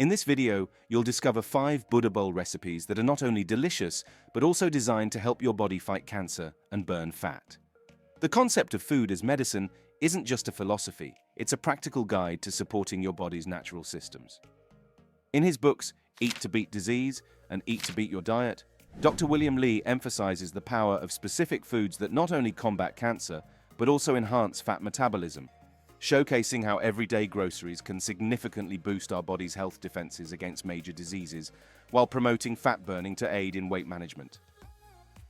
In this video, you'll discover 5 Buddha bowl recipes that are not only delicious, but also designed to help your body fight cancer and burn fat. The concept of food as medicine isn't just a philosophy, it's a practical guide to supporting your body's natural systems. In his books, Eat to Beat Disease and Eat to Beat Your Diet, Dr. William Li emphasizes the power of specific foods that not only combat cancer, but also enhance fat metabolism, showcasing how everyday groceries can significantly boost our body's health defenses against major diseases, while promoting fat burning to aid in weight management.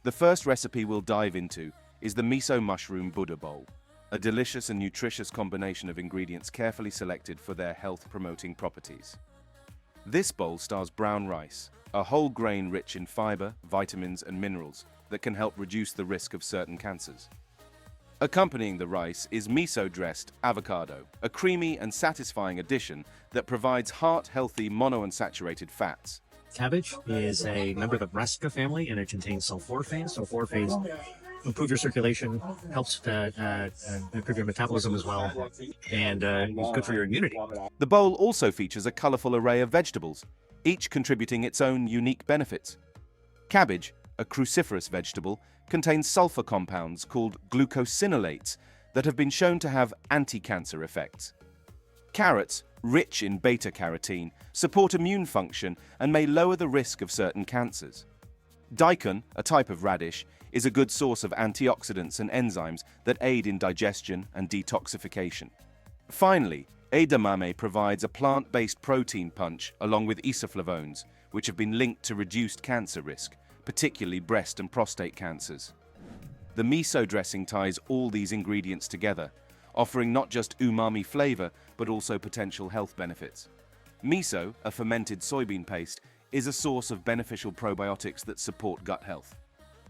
The first recipe we'll dive into is the miso mushroom Buddha bowl, a delicious and nutritious combination of ingredients carefully selected for their health-promoting properties. This bowl stars brown rice, a whole grain rich in fiber, vitamins, and minerals that can help reduce the risk of certain cancers. Accompanying the rice is miso-dressed avocado, a creamy and satisfying addition that provides heart-healthy monounsaturated fats. Cabbage is a member of the brassica family, and it contains sulforaphanes. Sulforaphanes improve your circulation, helps improve your metabolism as well, and is good for your immunity. The bowl also features a colorful array of vegetables, each contributing its own unique benefits. Cabbage, a cruciferous vegetable, contains sulfur compounds called glucosinolates that have been shown to have anti-cancer effects. Carrots, rich in beta-carotene, support immune function and may lower the risk of certain cancers. Daikon, a type of radish, is a good source of antioxidants and enzymes that aid in digestion and detoxification. Finally, edamame provides a plant-based protein punch along with isoflavones, which have been linked to reduced cancer risk, particularly breast and prostate cancers. The miso dressing ties all these ingredients together, offering not just umami flavor, but also potential health benefits. Miso, a fermented soybean paste, is a source of beneficial probiotics that support gut health.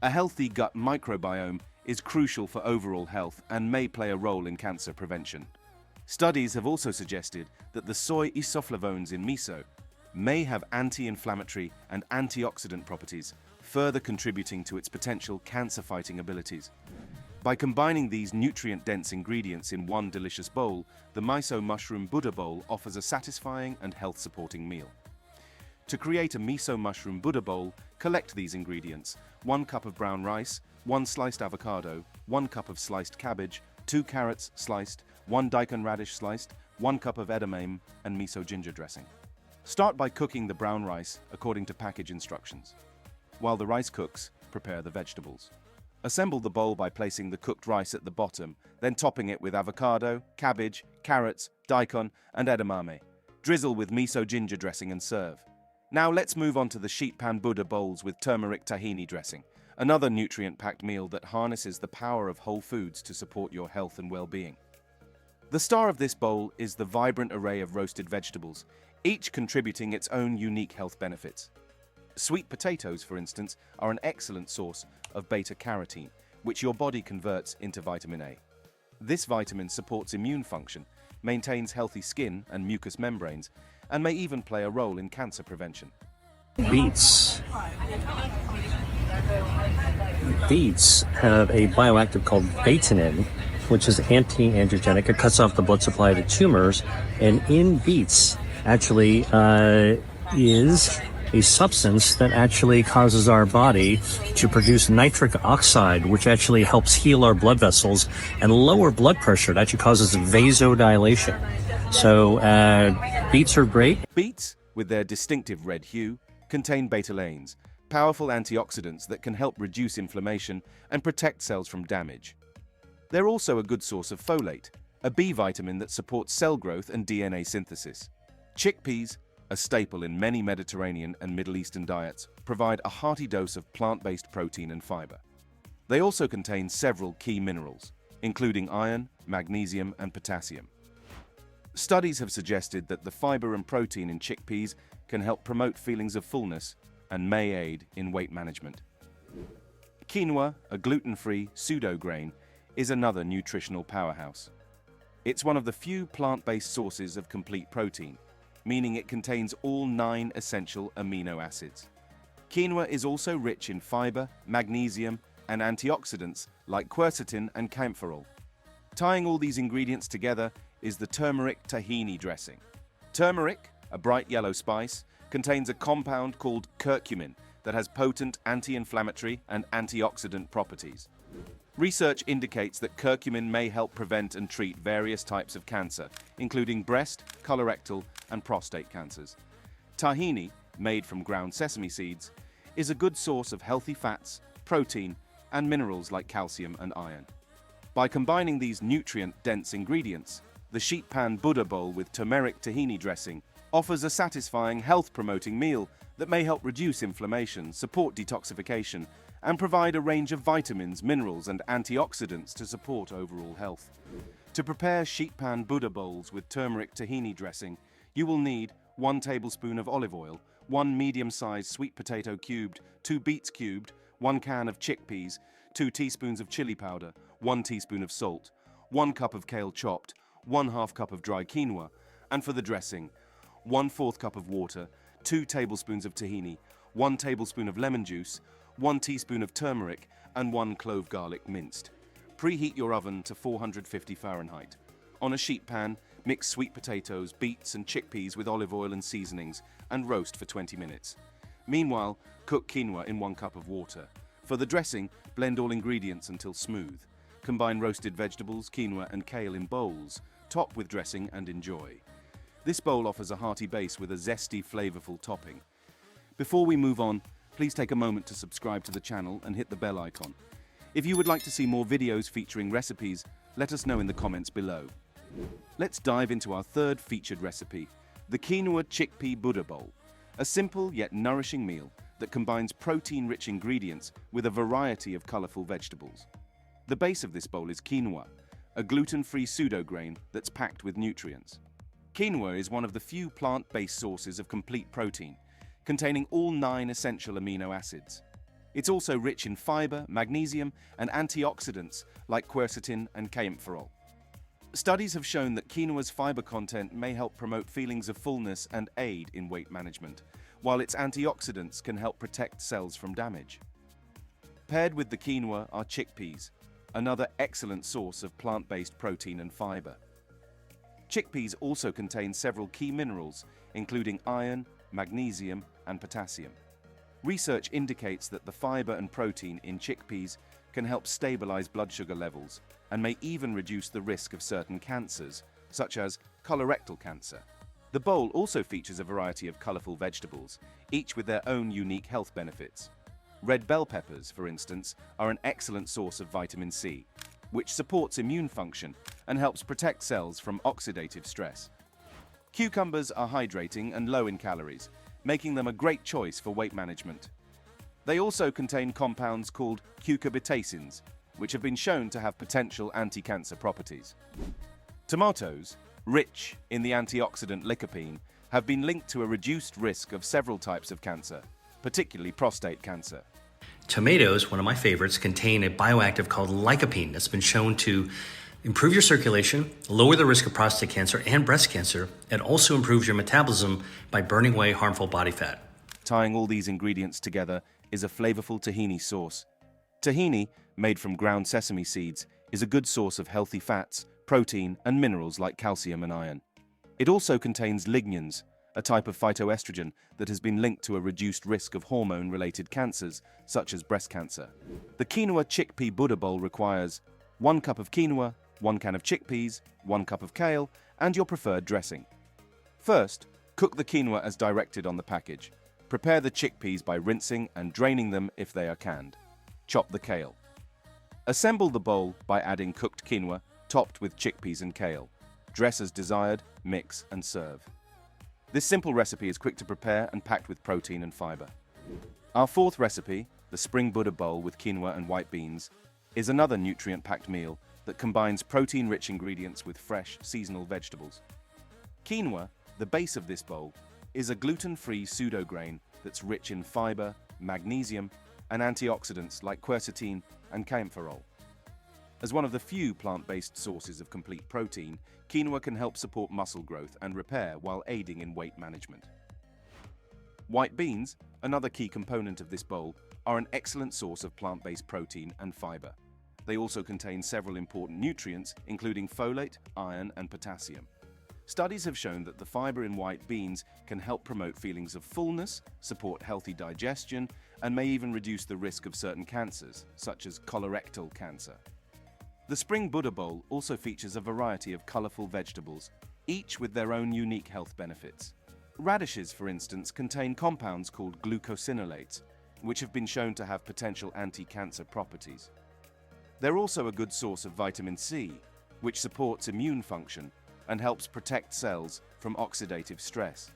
A healthy gut microbiome is crucial for overall health and may play a role in cancer prevention. Studies have also suggested that the soy isoflavones in miso may have anti-inflammatory and antioxidant properties, further contributing to its potential cancer-fighting abilities. By combining these nutrient-dense ingredients in one delicious bowl, the miso mushroom Buddha bowl offers a satisfying and health-supporting meal. To create a miso mushroom Buddha bowl, collect these ingredients: 1 cup of brown rice, 1 sliced avocado, 1 cup of sliced cabbage, 2 carrots sliced, 1 daikon radish sliced, 1 cup of edamame, and miso ginger dressing. Start by cooking the brown rice according to package instructions. While the rice cooks, prepare the vegetables. Assemble the bowl by placing the cooked rice at the bottom, then topping it with avocado, cabbage, carrots, daikon, and edamame. Drizzle with miso ginger dressing and serve. Now let's move on to the sheet pan Buddha bowls with turmeric tahini dressing, another nutrient-packed meal that harnesses the power of whole foods to support your health and well-being. The star of this bowl is the vibrant array of roasted vegetables, each contributing its own unique health benefits. Sweet potatoes, for instance, are an excellent source of beta-carotene, which your body converts into vitamin A. This vitamin supports immune function, maintains healthy skin and mucous membranes, and may even play a role in cancer prevention. Beets. Beets have a bioactive called Vitazen, which is anti-angiogenic. It cuts off the blood supply to tumors, and in beets actually is a substance that actually causes our body to produce nitric oxide, which actually helps heal our blood vessels and lower blood pressure. It actually causes vasodilation. So beets are great. Beets, with their distinctive red hue, contain betalains, powerful antioxidants that can help reduce inflammation and protect cells from damage. They're also a good source of folate, a B vitamin that supports cell growth and DNA synthesis. Chickpeas, a staple in many Mediterranean and Middle Eastern diets, provide a hearty dose of plant-based protein and fiber. They also contain several key minerals, including iron, magnesium, and potassium. Studies have suggested that the fiber and protein in chickpeas can help promote feelings of fullness and may aid in weight management. Quinoa, a gluten-free pseudo-grain, is another nutritional powerhouse. It's one of the few plant-based sources of complete protein, meaning it contains all 9 essential amino acids. Quinoa is also rich in fiber, magnesium, and antioxidants like quercetin and kaempferol. Tying all these ingredients together is the turmeric tahini dressing. Turmeric, a bright yellow spice, contains a compound called curcumin that has potent anti-inflammatory and antioxidant properties. Research indicates that curcumin may help prevent and treat various types of cancer, including breast, colorectal, and prostate cancers. Tahini, made from ground sesame seeds, is a good source of healthy fats, protein, and minerals like calcium and iron. By combining these nutrient-dense ingredients, the sheet pan Buddha bowl with turmeric tahini dressing offers a satisfying, health-promoting meal that may help reduce inflammation, support detoxification, and provide a range of vitamins, minerals, and antioxidants to support overall health. To prepare sheet pan Buddha bowls with turmeric tahini dressing, you will need 1 tablespoon of olive oil, 1 medium-sized sweet potato cubed, 2 beets cubed, 1 can of chickpeas, 2 teaspoons of chili powder, 1 teaspoon of salt, 1 cup of kale chopped, 1/2 cup of dry quinoa, and for the dressing, 1/4 cup of water, 2 tablespoons of tahini, 1 tablespoon of lemon juice, 1 teaspoon of turmeric, and 1 clove garlic minced. Preheat your oven to 450 Fahrenheit. On a sheet pan, mix sweet potatoes, beets, and chickpeas with olive oil and seasonings and roast for 20 minutes. Meanwhile, cook quinoa in 1 cup of water. For the dressing, blend all ingredients until smooth. Combine roasted vegetables, quinoa, and kale in bowls. Top with dressing and enjoy. This bowl offers a hearty base with a zesty, flavorful topping. Before we move on, please take a moment to subscribe to the channel and hit the bell icon. If you would like to see more videos featuring recipes, let us know in the comments below. Let's dive into our third featured recipe, the quinoa chickpea Buddha bowl, a simple yet nourishing meal that combines protein-rich ingredients with a variety of colorful vegetables. The base of this bowl is quinoa, a gluten-free pseudo-grain that's packed with nutrients. Quinoa is one of the few plant-based sources of complete protein, containing all 9 essential amino acids. It's also rich in fiber, magnesium, and antioxidants like quercetin and kaempferol. Studies have shown that quinoa's fiber content may help promote feelings of fullness and aid in weight management, while its antioxidants can help protect cells from damage. Paired with the quinoa are chickpeas, another excellent source of plant-based protein and fiber. Chickpeas also contain several key minerals, including iron, magnesium, and potassium. Research indicates that the fiber and protein in chickpeas can help stabilize blood sugar levels and may even reduce the risk of certain cancers, such as colorectal cancer. The bowl also features a variety of colorful vegetables, each with their own unique health benefits. Red bell peppers, for instance, are an excellent source of vitamin C, which supports immune function and helps protect cells from oxidative stress. Cucumbers are hydrating and low in calories, making them a great choice for weight management. They also contain compounds called cucurbitacins, which have been shown to have potential anti-cancer properties. Tomatoes, rich in the antioxidant lycopene, have been linked to a reduced risk of several types of cancer, particularly prostate cancer. Tomatoes, one of my favorites, contain a bioactive called lycopene that's been shown to improve your circulation, lower the risk of prostate cancer and breast cancer, and also improves your metabolism by burning away harmful body fat. Tying all these ingredients together is a flavorful tahini sauce. Tahini, made from ground sesame seeds, is a good source of healthy fats, protein, and minerals like calcium and iron. It also contains lignans, a type of phytoestrogen that has been linked to a reduced risk of hormone-related cancers, such as breast cancer. The quinoa chickpea Buddha bowl requires 1 cup of quinoa, 1 can of chickpeas, 1 cup of kale, and your preferred dressing. First, cook the quinoa as directed on the package. Prepare the chickpeas by rinsing and draining them if they are canned. Chop the kale. Assemble the bowl by adding cooked quinoa, topped with chickpeas and kale. Dress as desired, mix, and serve. This simple recipe is quick to prepare and packed with protein and fiber. Our fourth recipe, the spring Buddha bowl with quinoa and white beans, is another nutrient-packed meal that combines protein-rich ingredients with fresh, seasonal vegetables. Quinoa, the base of this bowl, is a gluten-free pseudo-grain that's rich in fiber, magnesium, and antioxidants like quercetin and kaempferol. As one of the few plant-based sources of complete protein, quinoa can help support muscle growth and repair while aiding in weight management. White beans, another key component of this bowl, are an excellent source of plant-based protein and fiber. They also contain several important nutrients, including folate, iron, and potassium. Studies have shown that the fiber in white beans can help promote feelings of fullness, support healthy digestion, and may even reduce the risk of certain cancers, such as colorectal cancer. The Spring Buddha Bowl also features a variety of colorful vegetables, each with their own unique health benefits. Radishes, for instance, contain compounds called glucosinolates, which have been shown to have potential anti-cancer properties. They're also a good source of vitamin C, which supports immune function and helps protect cells from oxidative stress.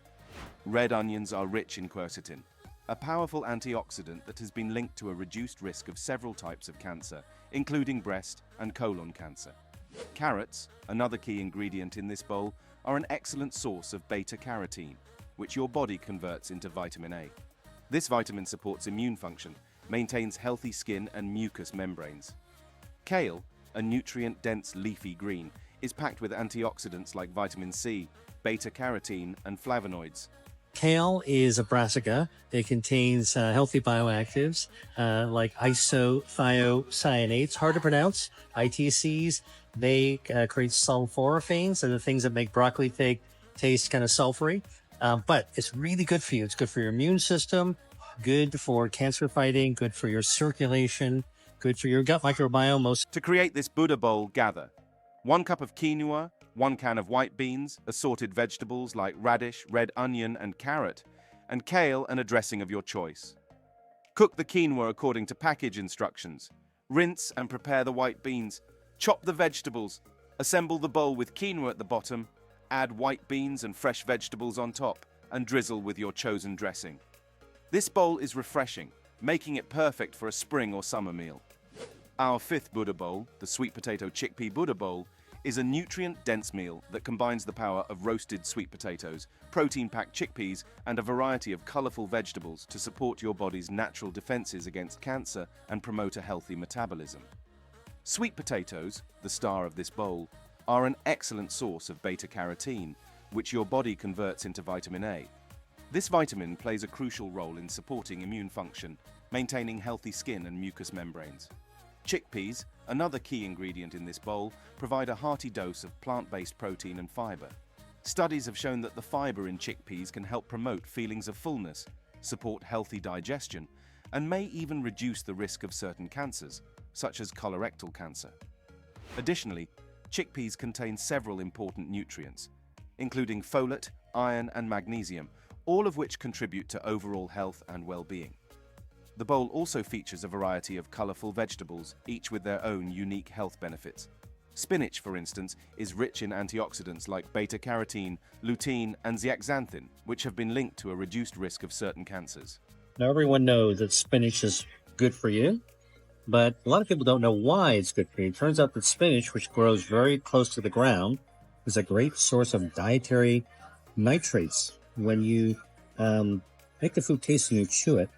Red onions are rich in quercetin, a powerful antioxidant that has been linked to a reduced risk of several types of cancer, including breast and colon cancer. Carrots, another key ingredient in this bowl, are an excellent source of beta-carotene, which your body converts into vitamin A. This vitamin supports immune function, maintains healthy skin and mucous membranes. Kale, a nutrient-dense leafy green, is packed with antioxidants like vitamin C, beta-carotene, and flavonoids. Kale is a brassica. It contains healthy bioactives like isothiocyanates, hard to pronounce, ITCs. They create sulforaphanes, and the things that make broccoli taste kind of sulfury. But it's really good for you. It's good for your immune system, good for cancer fighting, good for your circulation, good for your gut microbiome. To create this Buddha bowl, gather 1 cup of quinoa, 1 can of white beans, assorted vegetables like radish, red onion, and carrot, and kale and a dressing of your choice. Cook the quinoa according to package instructions. Rinse and prepare the white beans. Chop the vegetables. Assemble the bowl with quinoa at the bottom. Add white beans and fresh vegetables on top, and drizzle with your chosen dressing. This bowl is refreshing, making it perfect for a spring or summer meal. Our 5th Buddha bowl, the sweet potato chickpea Buddha bowl, is a nutrient-dense meal that combines the power of roasted sweet potatoes, protein-packed chickpeas, and a variety of colorful vegetables to support your body's natural defenses against cancer and promote a healthy metabolism. Sweet potatoes, the star of this bowl, are an excellent source of beta-carotene, which your body converts into vitamin A. This vitamin plays a crucial role in supporting immune function, maintaining healthy skin and mucous membranes. Chickpeas, another key ingredient in this bowl, provide a hearty dose of plant-based protein and fiber. Studies have shown that the fiber in chickpeas can help promote feelings of fullness, support healthy digestion, and may even reduce the risk of certain cancers, such as colorectal cancer. Additionally, chickpeas contain several important nutrients, including folate, iron, and magnesium, all of which contribute to overall health and well-being. The bowl also features a variety of colorful vegetables, each with their own unique health benefits. Spinach, for instance, is rich in antioxidants like beta-carotene, lutein, and zeaxanthin, which have been linked to a reduced risk of certain cancers. Now, everyone knows that spinach is good for you, but a lot of people don't know why it's good for you. It turns out that spinach, which grows very close to the ground, is a great source of dietary nitrates. When you make the food taste and you chew it,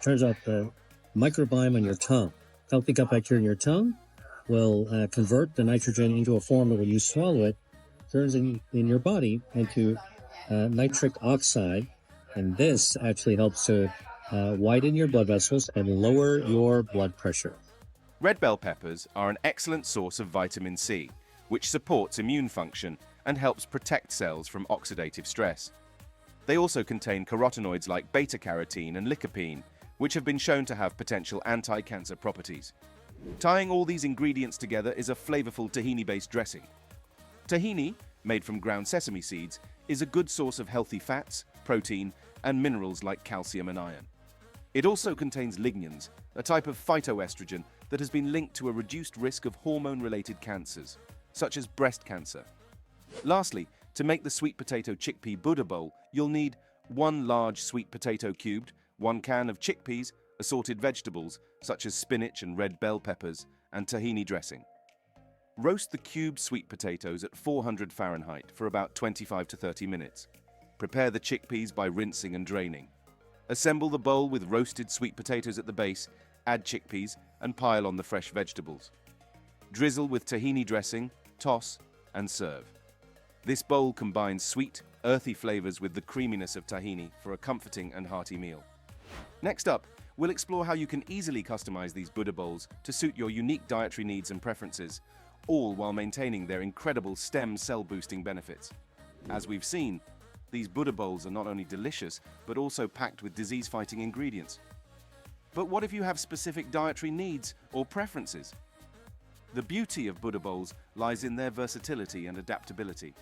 turns out the microbiome on your tongue, healthy gut bacteria in your tongue, will convert the nitrogen into a form that when you swallow it, turns in your body into nitric oxide. And this actually helps to widen your blood vessels and lower your blood pressure. Red bell peppers are an excellent source of vitamin C, which supports immune function and helps protect cells from oxidative stress. They also contain carotenoids like beta-carotene and lycopene, which have been shown to have potential anti-cancer properties. Tying all these ingredients together is a flavorful tahini-based dressing. Tahini, made from ground sesame seeds, is a good source of healthy fats, protein, and minerals like calcium and iron. It also contains lignans, a type of phytoestrogen that has been linked to a reduced risk of hormone-related cancers, such as breast cancer. Lastly, to make the sweet potato chickpea Buddha bowl, you'll need 1 large sweet potato cubed, 1 can of chickpeas, assorted vegetables such as spinach and red bell peppers, and tahini dressing. Roast the cubed sweet potatoes at 400 Fahrenheit for about 25 to 30 minutes. Prepare the chickpeas by rinsing and draining. Assemble the bowl with roasted sweet potatoes at the base, add chickpeas, and pile on the fresh vegetables. Drizzle with tahini dressing, toss, and serve. This bowl combines sweet, earthy flavors with the creaminess of tahini for a comforting and hearty meal. Next up, we'll explore how you can easily customize these Buddha bowls to suit your unique dietary needs and preferences, all while maintaining their incredible stem cell boosting benefits. As we've seen, these Buddha bowls are not only delicious, but also packed with disease-fighting ingredients. But what if you have specific dietary needs or preferences? The beauty of Buddha bowls lies in their versatility and adaptability.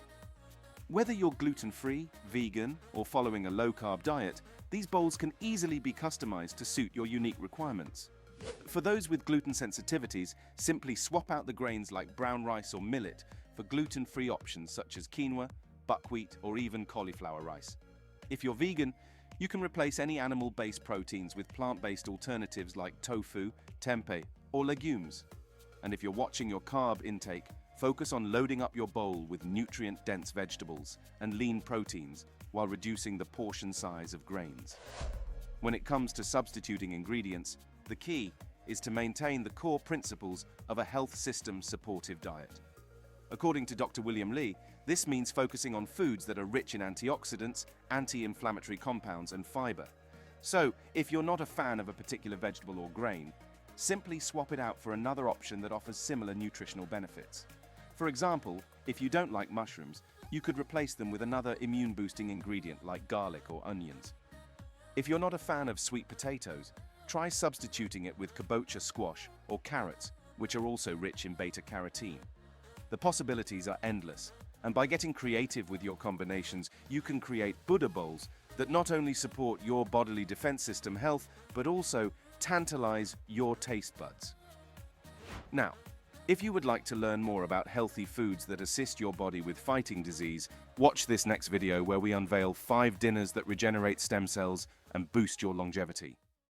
Whether you're gluten-free, vegan, or following a low-carb diet, these bowls can easily be customized to suit your unique requirements. For those with gluten sensitivities, simply swap out the grains like brown rice or millet for gluten-free options such as quinoa, buckwheat, or even cauliflower rice. If you're vegan, you can replace any animal-based proteins with plant-based alternatives like tofu, tempeh, or legumes. And if you're watching your carb intake, focus on loading up your bowl with nutrient-dense vegetables and lean proteins while reducing the portion size of grains. When it comes to substituting ingredients, the key is to maintain the core principles of a health system supportive diet. According to Dr. William Lee, this means focusing on foods that are rich in antioxidants, anti-inflammatory compounds, and fiber. So, if you're not a fan of a particular vegetable or grain, simply swap it out for another option that offers similar nutritional benefits. For example, if you don't like mushrooms, you could replace them with another immune-boosting ingredient like garlic or onions. If you're not a fan of sweet potatoes, try substituting it with kabocha squash or carrots, which are also rich in beta-carotene. The possibilities are endless, and by getting creative with your combinations, you can create Buddha bowls that not only support your bodily defense system health, but also tantalize your taste buds. Now, if you would like to learn more about healthy foods that assist your body with fighting disease, watch this next video where we unveil 5 dinners that regenerate stem cells and boost your longevity.